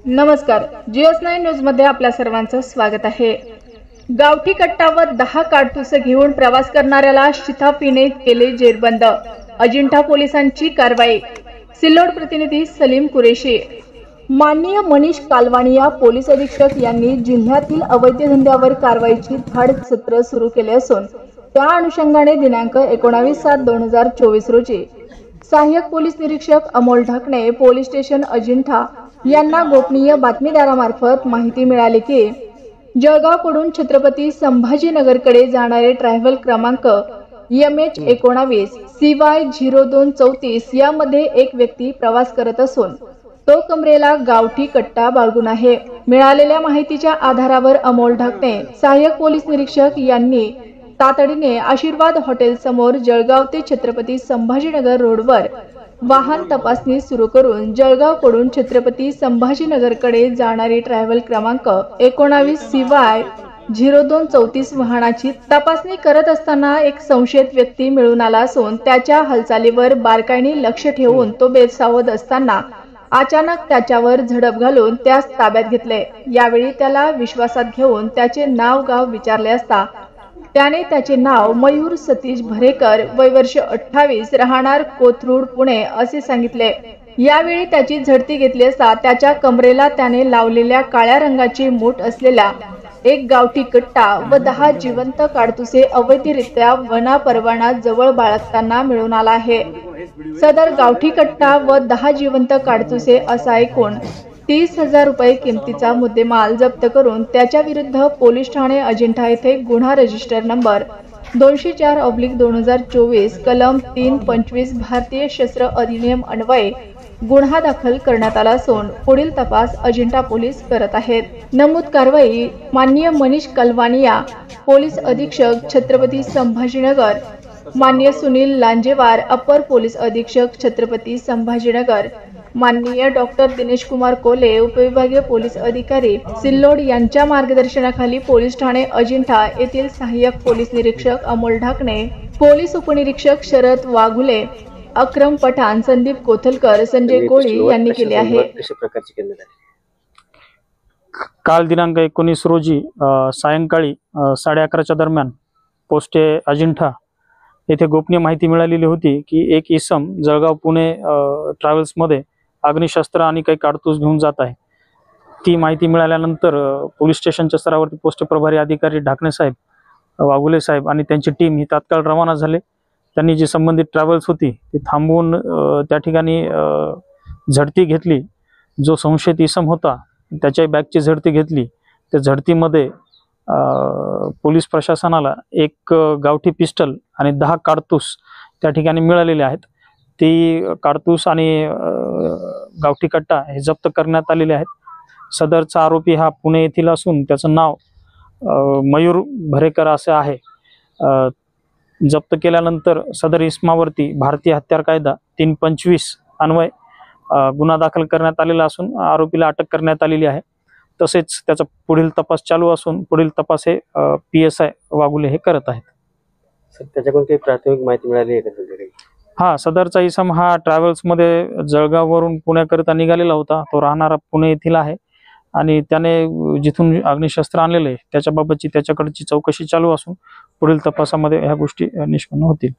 नमस्कार, GS9 news मध्ये आपल्या सर्वांचं स्वागत आहे। गावठी कट्टा व 10 काडतुस घेऊन प्रवास करणाऱ्याला शिताफीने केले जेरबंद। अजिंठा पोलिसांची कारवाई। सिल्लोड प्रतिनिधी सलीम कुरेशी। माननीय मनीष कालवानिया पोलीस अधीक्षक यांनी जिल्ह्यातील अवैध धंद्यावर कारवाईची धाड सत्र सुरू केले असून त्या अनुषंगाने दिनांक 19/7/2024 रोजी सहाय्यक पोलीस निरीक्षक अमोल ढाकणे पोलीस स्टेशन अजिंठा यांना गोपनीय बातमीदारामार्फत माहिती मिळाली की जळगावकडून छत्रपती संभाजीनगरकडे जाणारे ट्रॅव्हल क्रमांक MH19 CY 0234 यामध्ये एक व्यक्ती प्रवास करत असून तो कमरेला गावठी कट्टा बाळगून आहे। मिळालेल्या माहितीच्या आधारावर अमोल ढाकणे सहाय्यक पोलीस निरीक्षक यांनी तातडीने आशीर्वाद हॉटेल समोर जळगाव ते छत्रपती संभाजीनगर रोडवर वाहन तपासणी सुरू करून जळगावकडून छत्रपती संभाजीनगरकडे जाणारी ट्रॅव्हल क्रमांक 19 CY 0234 वाहनाची तपासणी करत असताना एक संशयित व्यक्ती मिळून आला असून त्याच्या हालचालीवर बारकाईने लक्ष ठेवून तो बेसावध असताना अचानक त्याच्यावर झडप घालून त्यास ताब्यात घेतले। यावेळी त्याला विश्वासात घेऊन त्याचे नाव गाव विचारले असता त्याने त्याचे नाव मयूर सतीश भरेकर वय वर्ष 28 राहणार कोथरूड पुणे असे सांगितले। यावेळी त्याची झडती घेतली असता त्याच्या कमरेला त्याने लावलेल्या काळ्या रंगाची मूठ असलेला एक गावठी कट्टा व 10 जिवंत काडतुसे अवैधरित्या वना परवाना जवळ बाळगताना मिळून आला आहे। सदर गावठी कट्टा व 10 जिवंत काडतुसे असा एकूण 30,000 रुपये किमतीचा मुद्देमाल जप्त करून त्याच्या विरुद्ध पोलीस ठाणे अजिंठा येथे गुन्हा रजिस्टर नंबर 204/2024 कलम 325 भारतीय शस्त्र अधिनियम अन्वये गुन्हा दाखल करण्यात आला असून पुढील तपास अजिंठा पोलीस करत आहेत। नमूद कारवाई माननीय मनीष कालवानिया पोलीस अधीक्षक छत्रपती संभाजीनगर, माननीय सुनील लांजेवार अपर पोलीस अधीक्षक छत्रपती संभाजीनगर, माननीय डॉक्टर दिनेश कुमार कोले उपविभागीय पोलीस अधिकारी सिल्लोड यांच्या मार्गदर्शनाखाली पोलीस ठाणे अजिंठा येथील सहाय्यक पोलीस निरीक्षक अमोल ढाकणे, पोलीस उपनिरीक्षक शरद वाघुले, अक्रम पठाण, संदीप कोथलकर, संजय कोळी यांनी केले आहे। काल दिनांक 19 रोजी सायंकाळी 11:30च्या दरम्यान पोस्ट अजिंठा येथे गोपनीय माहिती मिळालेली होती की एक इसम जळगाव पुणे ट्रॅव्हल्स मध्ये अग्निशस्त्र आणि काही काडतूस घेऊन जात आहे। ती माहिती मिळाल्यानंतर पोलीस स्टेशनच्या स्तरावरती पोस्ट प्रभारी अधिकारी ढाकणे साहेब, वाघुले साहेब आणि त्यांची टीम ही तात्काळ रवाना झाले। त्यांनी जी संबंधित ट्रॅव्हल्स होती ती थांबवून त्या ठिकाणी झडती घेतली। जो संशयित इसम होता त्याच्या बॅगची झडती घेतली। त्या झडतीमध्ये पोलीस प्रशासनाला एक गावठी पिस्टल आणि 10 काडतूस त्या ठिकाणी मिळालेले आहेत। ती काडतूस आणि गावठी कट्टा हे जप्त करण्यात आलेले आहेत। सदरचा आरोपी हा पुणे येथील असून त्याचं नाव मयूर भरेकर असे आहे। जप्त केल्यानंतर सदर इसमावरती भारतीय हत्यार कायदा 325 अन्वय गुन्हा दाखल करण्यात आलेला असून आरोपीला अटक करण्यात आलेली आहे। तसेच त्याचा पुढील तपास चालू असून पुढील तपास हे PSI वाघुले हे करत आहेत। सर, त्याच्याकडून काही प्राथमिक माहिती मिळाली आहे का? हा, सदरचा इसम हा ट्रॅव्हल्स मध्ये जळगाववरून पुण्याकरिता निघालेला होता। तो राहणारा पुणे येथील आहे आणि त्याने जिथून अग्निशस्त्र आणलेले त्याच्याबाबतची त्याच्याकडची चौकशी चालू असून पुढील तपासामध्ये ह्या गोष्टी निष्पन्न होतील।